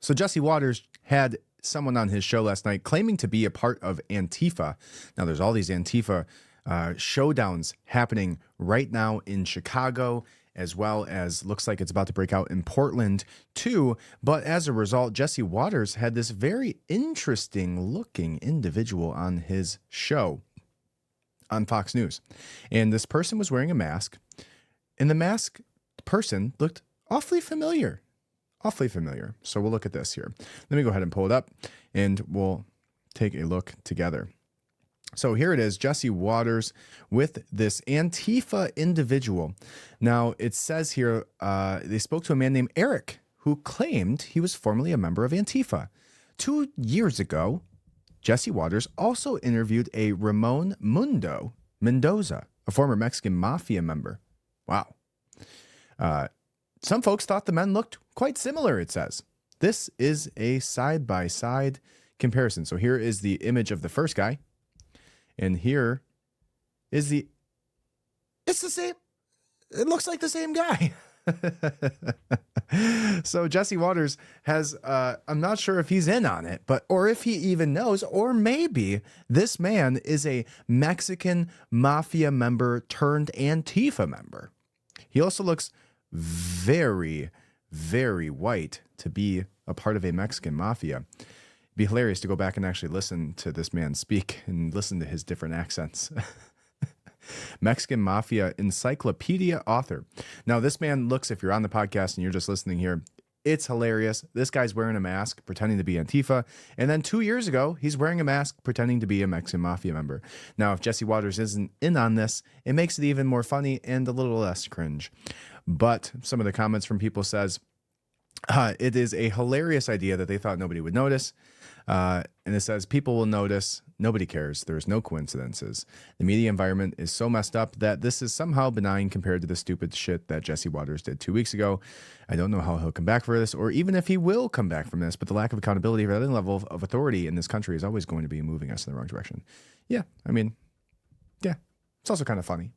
So Jesse Waters had someone on his show last night claiming to be a part of Antifa. Now, there's all these Antifa showdowns happening right now in Chicago, as well as looks like it's about to break out in Portland too. But as a result, Jesse Waters had this very interesting looking individual on his show on Fox News. And this person was wearing a mask, and the mask person looked awfully familiar. So we'll look at this here. Let me go ahead and pull it up, and we'll take a look together. So here it is, Jesse Waters with this Antifa individual. Now, it says here they spoke to a man named Eric, who claimed he was formerly a member of Antifa. 2 years ago, Jesse Waters also interviewed a Ramon Mendoza, a former Mexican mafia member. Wow. Some folks thought the men looked quite similar, it says. This is a side-by-side comparison. So here is the image of the first guy. And here is it's the same. It looks like the same guy. So Jesse Waters has, I'm not sure if he's in on it, or if he even knows, or maybe this man is a Mexican mafia member turned Antifa member. He also looks very, very white to be a part of a Mexican mafia. Be hilarious to go back and actually listen to this man speak and listen to his different accents. Mexican Mafia Encyclopedia author. Now, this man looks, if you're on the podcast and you're just listening here, it's hilarious. This guy's wearing a mask, pretending to be Antifa. And then 2 years ago, he's wearing a mask, pretending to be a Mexican Mafia member. Now, if Jesse Waters isn't in on this, it makes it even more funny and a little less cringe. But some of the comments from people says, it is a hilarious idea that they thought nobody would notice. And it says, people will notice. Nobody cares. There's no coincidences. The media environment is so messed up that this is somehow benign compared to the stupid shit that Jesse Waters did 2 weeks ago. I don't know how he'll come back for this, or even if he will come back from this, but the lack of accountability for any level of authority in this country is always going to be moving us in the wrong direction. Yeah, I mean, yeah, it's also kind of funny.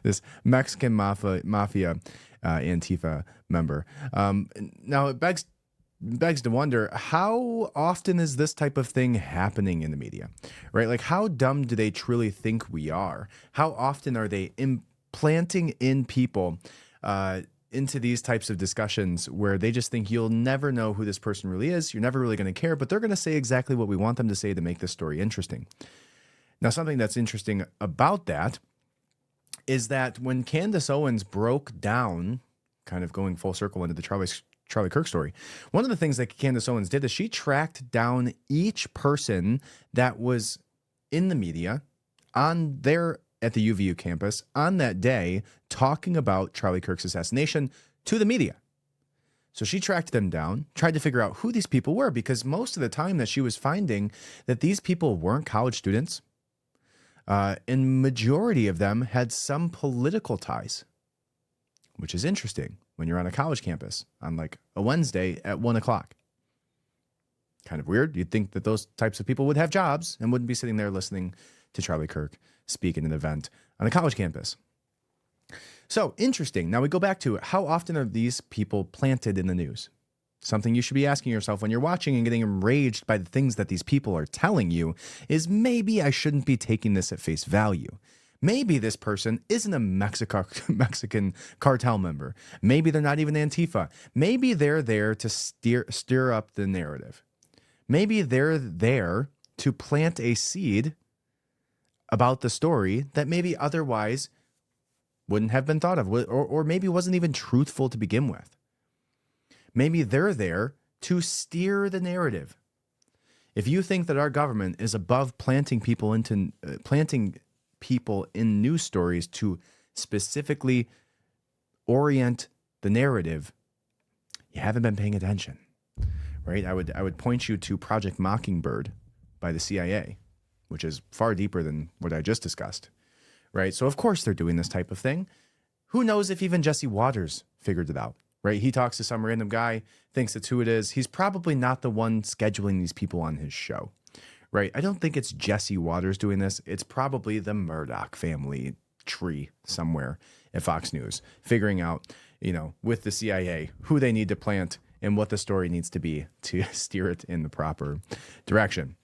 This Mexican mafia Antifa member. Now, it begs to wonder, how often is this type of thing happening in the media, right? Like, how dumb do they truly think we are? How often are they implanting in people into these types of discussions where they just think you'll never know who this person really is, you're never really going to care, but they're going to say exactly what we want them to say to make this story interesting. Now, something that's interesting about that is that when Candace Owens broke down, kind of going full circle into the Charlie Kirk story, one of the things that Candace Owens did is she tracked down each person that was in the media on there at the UVU campus on that day talking about Charlie Kirk's assassination to the media. So she tracked them down, tried to figure out who these people were, because most of the time that she was finding that these people weren't college students, and majority of them had some political ties, which is interesting when you're on a college campus on like a Wednesday at 1:00. Kind of weird. You'd think that those types of people would have jobs and wouldn't be sitting there listening to Charlie Kirk speak at an event on a college campus. So interesting. Now we go back to how often are these people planted in the news? Something you should be asking yourself when you're watching and getting enraged by the things that these people are telling you is, maybe I shouldn't be taking this at face value. Maybe this person isn't a Mexican cartel member. Maybe they're not even Antifa. Maybe they're there to stir up the narrative. Maybe they're there to plant a seed about the story that maybe otherwise wouldn't have been thought of, or maybe wasn't even truthful to begin with. Maybe they're there to steer the narrative. If you think that our government is above planting people in news stories to specifically orient the narrative, you haven't been paying attention, right? I would point you to Project Mockingbird by the CIA, which is far deeper than what I just discussed, right? So of course they're doing this type of thing. Who knows if even Jesse Waters figured it out, right? He talks to some random guy, thinks it's who it is. He's probably not the one scheduling these people on his show, right? I don't think it's Jesse Waters doing this. It's probably the Murdoch family tree somewhere at Fox News, figuring out, with the CIA, who they need to plant and what the story needs to be to steer it in the proper direction.